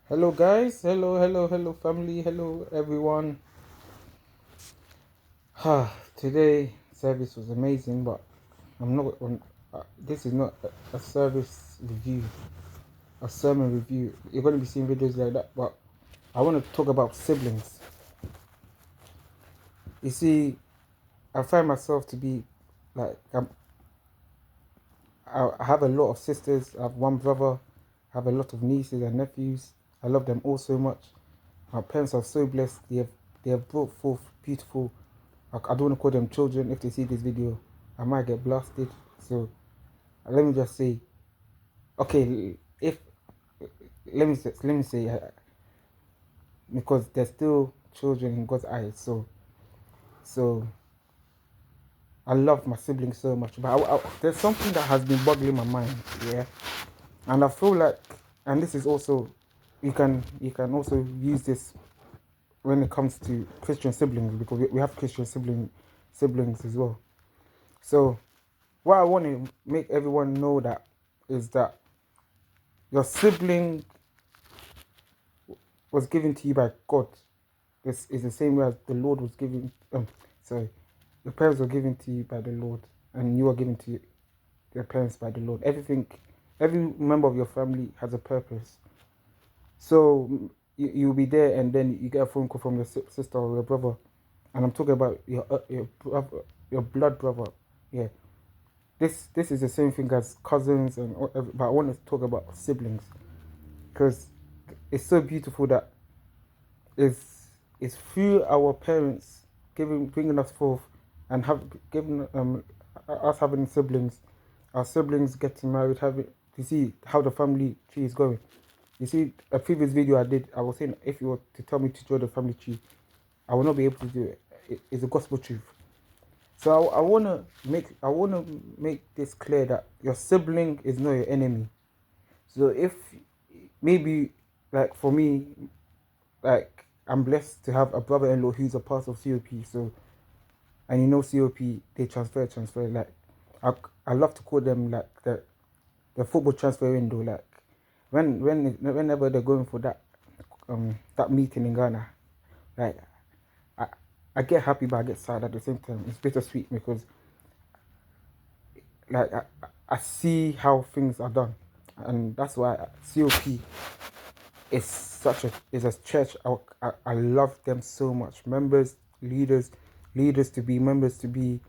Hello, guys. Hello, family. Hello, everyone. Today service was amazing, but I'm not on. This is not a service review, a sermon review. You're going to be seeing videos like that, but I want to talk about siblings. You see, I find myself to be like I have a lot of sisters. I have one brother. I have a lot of nieces and nephews. I love them all so much. My parents are so blessed. They have brought forth beautiful. I don't want to call them children. If they see this video, I might get blasted. So let me just say, okay, if let me say, because they're still children in God's eyes. So I love my siblings so much, but there's something that has been boggling my mind, yeah. And I feel like, and this is also, you can also use this when it comes to Christian siblings, because we have Christian siblings as well. So what I want to make everyone know that is that your sibling was given to you by God. This is the same way as the Lord was given. Sorry, your parents were given to you by the Lord, and you are given to your parents by the Lord. Every member of your family has a purpose. So you'll be there, and then you get a phone call from your sister or your brother, and I'm talking about your brother, your blood brother. Yeah, this is the same thing as cousins and whatever, but I want to talk about siblings because it's so beautiful that it's through our parents bringing us forth and have given us having siblings, our siblings getting married, having to see how the family tree is going. You see, a previous video I did, I was saying if you were to tell me to join the family tree, I will not be able to do it. It's a gospel truth. So I wanna make this clear that your sibling is not your enemy. So if maybe, like for me, like I'm blessed to have a brother-in-law who's a part of COP. So, and COP, they transfer. Like I, I love to call them like the football transfer window. Like whenever they're going for that meeting in Ghana, like I I get happy but I get sad at the same time. It's bittersweet because like I see how things are done, and that's why COP is a church. I love them so much. Members, leaders to be, members to be,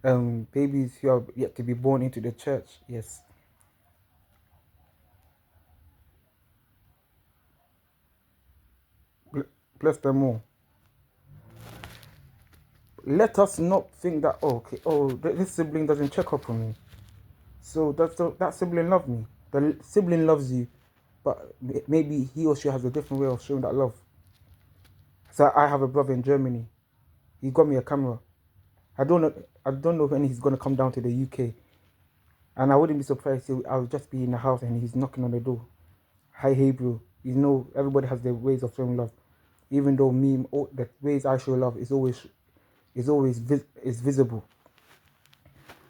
babies who are yet to be born into the church. Yes, bless them all. Let us not think that, oh, okay, this sibling doesn't check up on me, so that sibling love me. The sibling loves you, but maybe he or she has a different way of showing that love. So I have a brother in Germany. He got me a camera. I don't know. I don't know when he's gonna come down to the UK, and I wouldn't be surprised if I'll just be in the house and he's knocking on the door. Hi, hey, bro. Everybody has their ways of showing love. Even though the ways I show love is visible.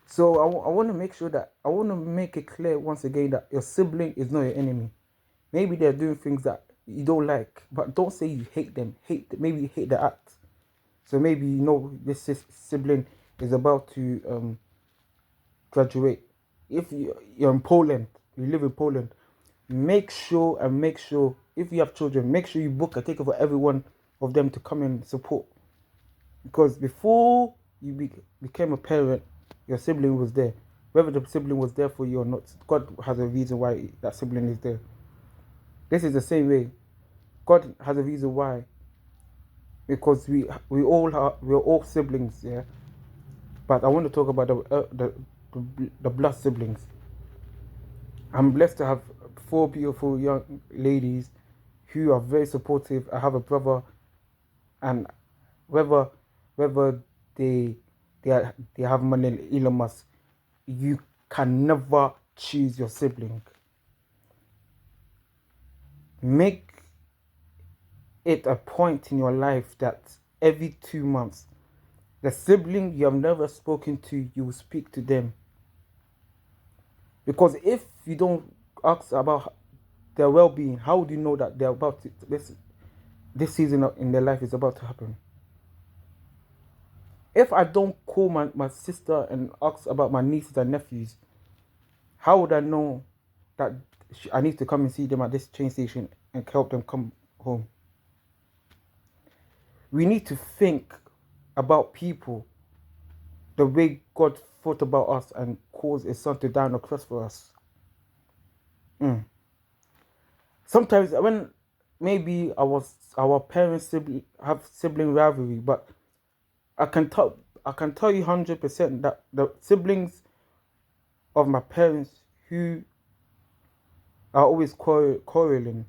So I want to make sure that I want to make it clear once again that your sibling is not your enemy. Maybe they're doing things that you don't like, but don't say you hate them. Maybe you hate the act. So maybe this sibling is about to graduate. If you're in Poland, you live in Poland, make sure if you have children, make sure you book a ticket for every one of them to come and support. Because before you became a parent, your sibling was there. Whether the sibling was there for you or not, God has a reason why that sibling is there. This is the same way. God has a reason why, because we're all siblings, yeah. But I want to talk about the blood siblings. I'm blessed to have four beautiful young ladies who are very supportive. I have a brother, and whether whether they they have money like Elon Musk, you can never choose your sibling. Make it a point in your life that every 2 months, the sibling you have never spoken to, you will speak to them. Because if you don't ask about their well-being, how do you know that they're about to, this season in their life is about to happen? If I don't call my sister and ask about my nieces and nephews, how would I know that I need to come and see them at this train station and help them come home? We need to think about people the way God thought about us and caused His Son to die on the cross for us. Sometimes when maybe our parents have sibling rivalry, but I can tell you 100% that the siblings of my parents who are always quarreling,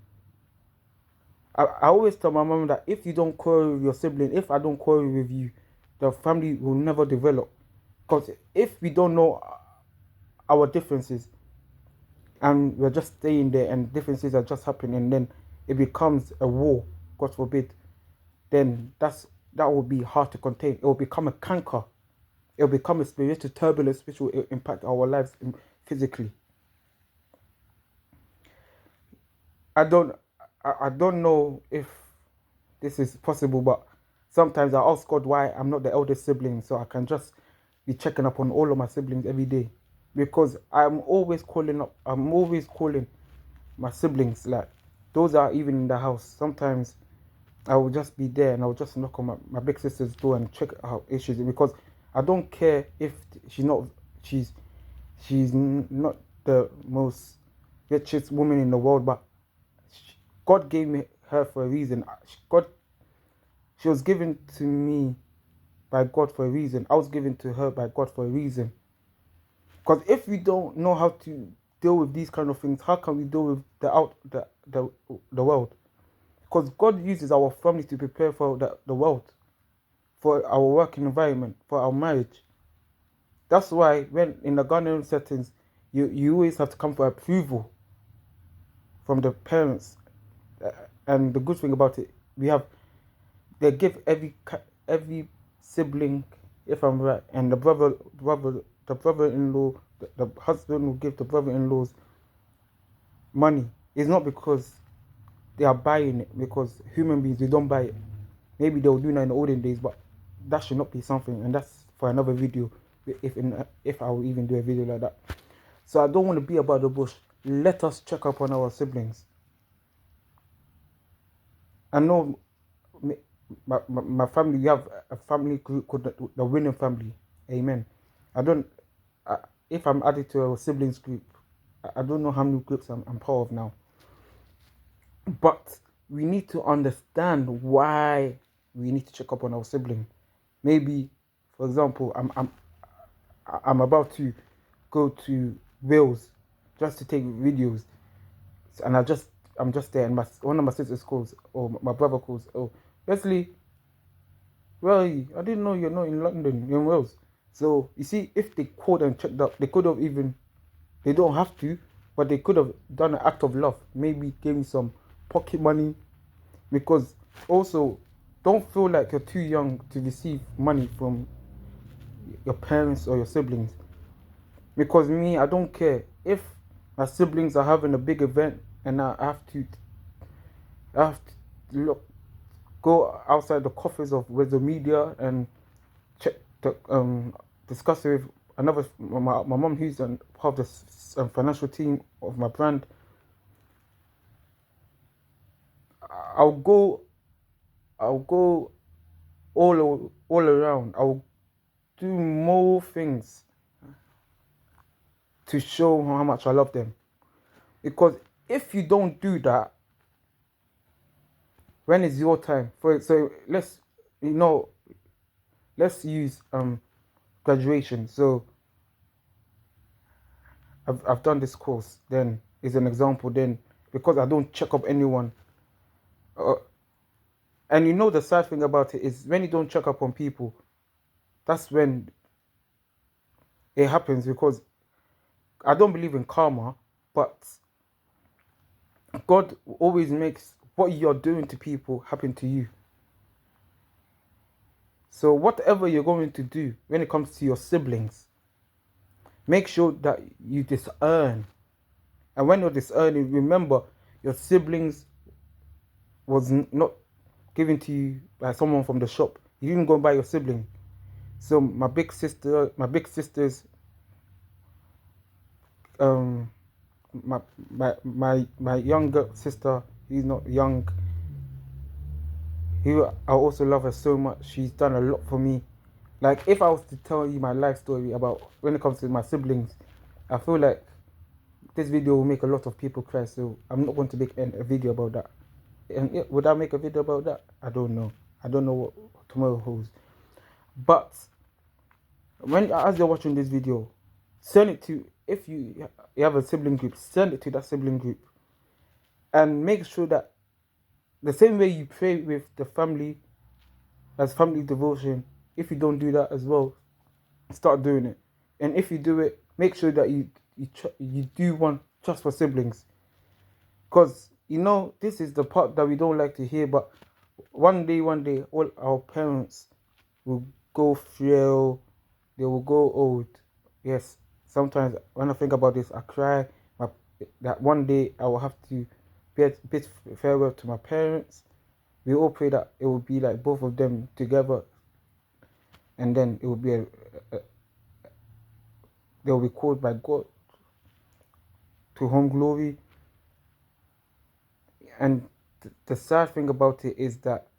I always tell my mom that if you don't quarrel with your sibling, if I don't quarrel with you, the family will never develop. Because if we don't know our differences and we're just staying there and differences are just happening and then it becomes a war, God forbid, then that will be hard to contain. It will become a canker. It will become a spiritual turbulence which will impact our lives physically. I don't know if this is possible, but sometimes I ask God why I'm not the eldest sibling, so I can just be checking up on all of my siblings every day, because I'm always calling my siblings, like those are even in the house. Sometimes I will just be there and I will just knock on my big sister's door and check out issues, because I don't care if she's not the most richest woman in the world, but God gave me her for a reason. She was given to me by God for a reason. I was given to her by God for a reason. Because if we don't know how to deal with these kind of things, how can we deal with the world? Because God uses our family to prepare for the world, for our working environment, for our marriage. That's why when in the Ghanaian settings, you always have to come for approval from the parents. And the good thing about it, they give every sibling, if I'm right, and the brother-in-law, the husband will give the brother-in-laws money. It's not because they are buying it, because human beings, they don't buy it. Maybe they will do that in the olden days, but that should not be something, and that's for another video, if I will even do a video like that. So I don't want to be about the bush. Let us check up on our siblings. I know my family, we have a family group called the Winning Family. Amen. If I'm added to a siblings group, I don't know how many groups I'm part of now. But we need to understand why we need to check up on our sibling. Maybe, for example, I'm about to go to Wales just to take videos, and I'm just there, and one of my sisters calls, or my brother calls, oh, Wesley, where are you? I didn't know you're not in London, you're in Wales. So you see, if they called and checked up, they could have even, they don't have to, but they could have done an act of love, maybe gave me some pocket money, because also don't feel like you're too young to receive money from your parents or your siblings. Because me, I don't care if my siblings are having a big event and I have to go outside the coffers of the media and check discuss it with my mom, who's part of the financial team of my brand. I'll go all around. I'll do more things to show how much I love them. Because if you don't do that, when is your time? So let's use graduation. So I've done this course, then is an example, then because I don't check up anyone, and the sad thing about it is when you don't check up on people, that's when it happens. Because I don't believe in karma, but God always makes what you're doing to people happen to you. So whatever you're going to do when it comes to your siblings, make sure that you disearn. And when you're disearning, remember, your siblings was not given to you by someone from the shop. You didn't go and buy your sibling. So my big sister's um my younger sister, he's not young, I also love her so much. She's done a lot for me. Like, if I was to tell you my life story about when it comes to my siblings, I feel like this video will make a lot of people cry. So I'm not going to make a video about that. And would I make a video about that? I don't know. I don't know what tomorrow holds. But as you're watching this video, send it to, if you have a sibling group, send it to that sibling group, and make sure that the same way you pray with the family as family devotion, if you don't do that as well, start doing it. And if you do it, make sure that you do one just for siblings, because this is the part that we don't like to hear. But one day, all our parents will go frail, they will go old. Yes, sometimes when I think about this, I cry. That one day I will have to bid farewell to my parents. We all pray that it will be like both of them together, and then it will be they will be called by God to home glory. And the sad thing about it is that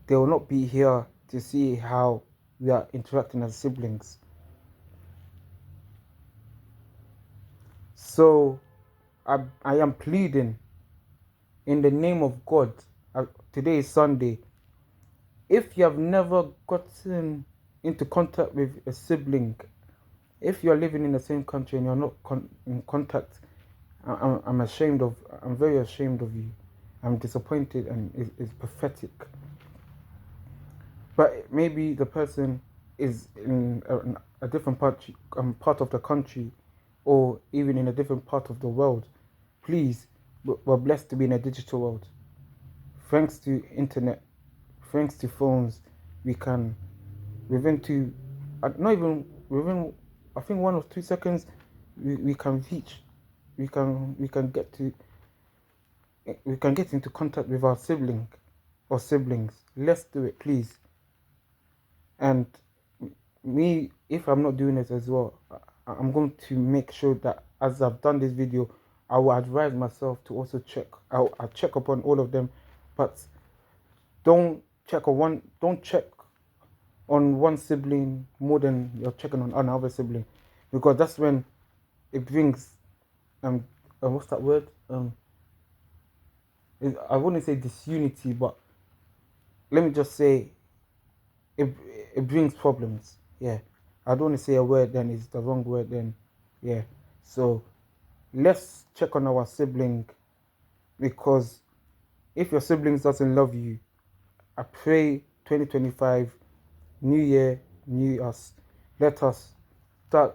they will not be here to see how we are interacting as siblings. So I am pleading in the name of God. Today is Sunday. If you have never gotten into contact with a sibling, if you are living in the same country and you're not in contact, I'm very ashamed of you. I'm disappointed, and it's pathetic. But maybe the person is in a different part of the country, or even in a different part of the world. Please, we're blessed to be in a digital world. Thanks to internet, thanks to phones, we can, within not even within, I think 1 or 2 seconds, we can reach, we can get into contact with our sibling or siblings. Let's do it, please. And me, if I'm not doing it as well, I'm going to make sure that as I've done this video, I will advise myself to also check. I'll check upon all of them, but don't check on one sibling more than you're checking on another sibling, because that's when it brings what's that word? I wouldn't say disunity, but let me just say it brings problems. Yeah, I don't want to say a word then it's the wrong word then. Yeah, so let's check on our sibling, because if your siblings doesn't love you, I pray 2025, new year, new us, let us start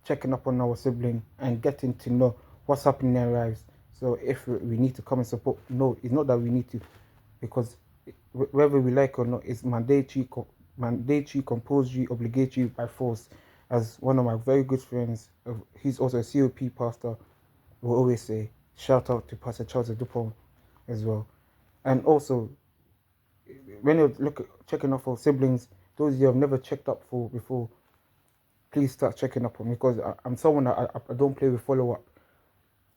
checking up on our sibling and getting to know what's happening in their lives. So if we need to come and support, no, it's not that we need to, because whether we like or not, it's mandatory, compulsory, obligatory by force. As one of my very good friends, he's also a COP pastor, will always say, shout out to Pastor Charles Dupont as well. And also, when you're checking up for siblings, those you have never checked up for before, please start checking up on me, because I'm someone that I don't play with follow up.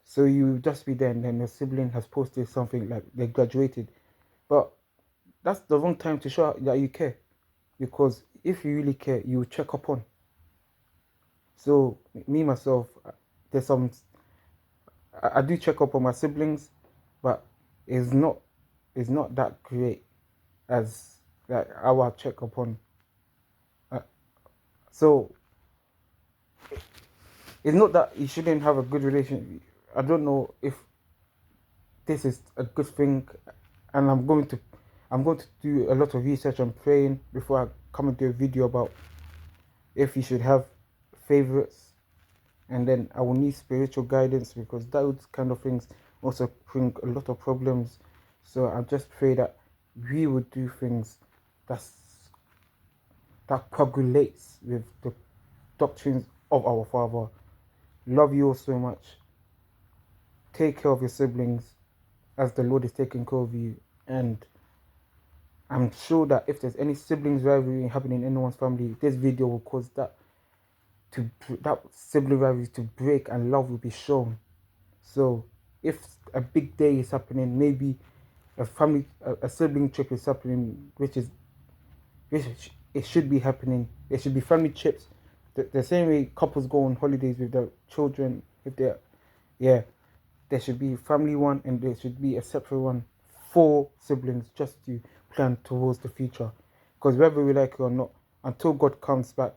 So you just be there, and then your sibling has posted something like they graduated, but that's the wrong time to show that you care, because if you really care, you will check up on. So me myself, there's some I do check up on my siblings, but it's not that great as like our check up on. So it's not that you shouldn't have a good relationship. I don't know if this is a good thing, and I'm going to do a lot of research and praying before I come and do a video about if you should have favorites, and then I will need spiritual guidance, because those kind of things also bring a lot of problems. So I just pray that we would do things that correlates with the doctrines of our Father. Love you all so much. take care of your siblings as the Lord is taking care of you. And I'm sure that if there's any siblings rivalry happening in anyone's family, this video will cause that sibling rivalry to break and love will be shown. So if a big day is happening, maybe a sibling trip is happening, which it should be happening. There should be family trips. The same way couples go on holidays with their children, if they're, yeah, there should be a family one and there should be a separate one for siblings, just to plan towards the future. Because whether we like it or not, until God comes back,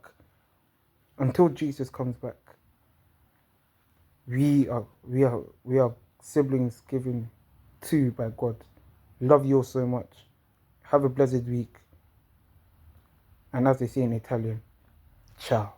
until Jesus comes back, we are siblings given to by God. Love you all so much. Have a blessed week. And as they say in Italian, ciao.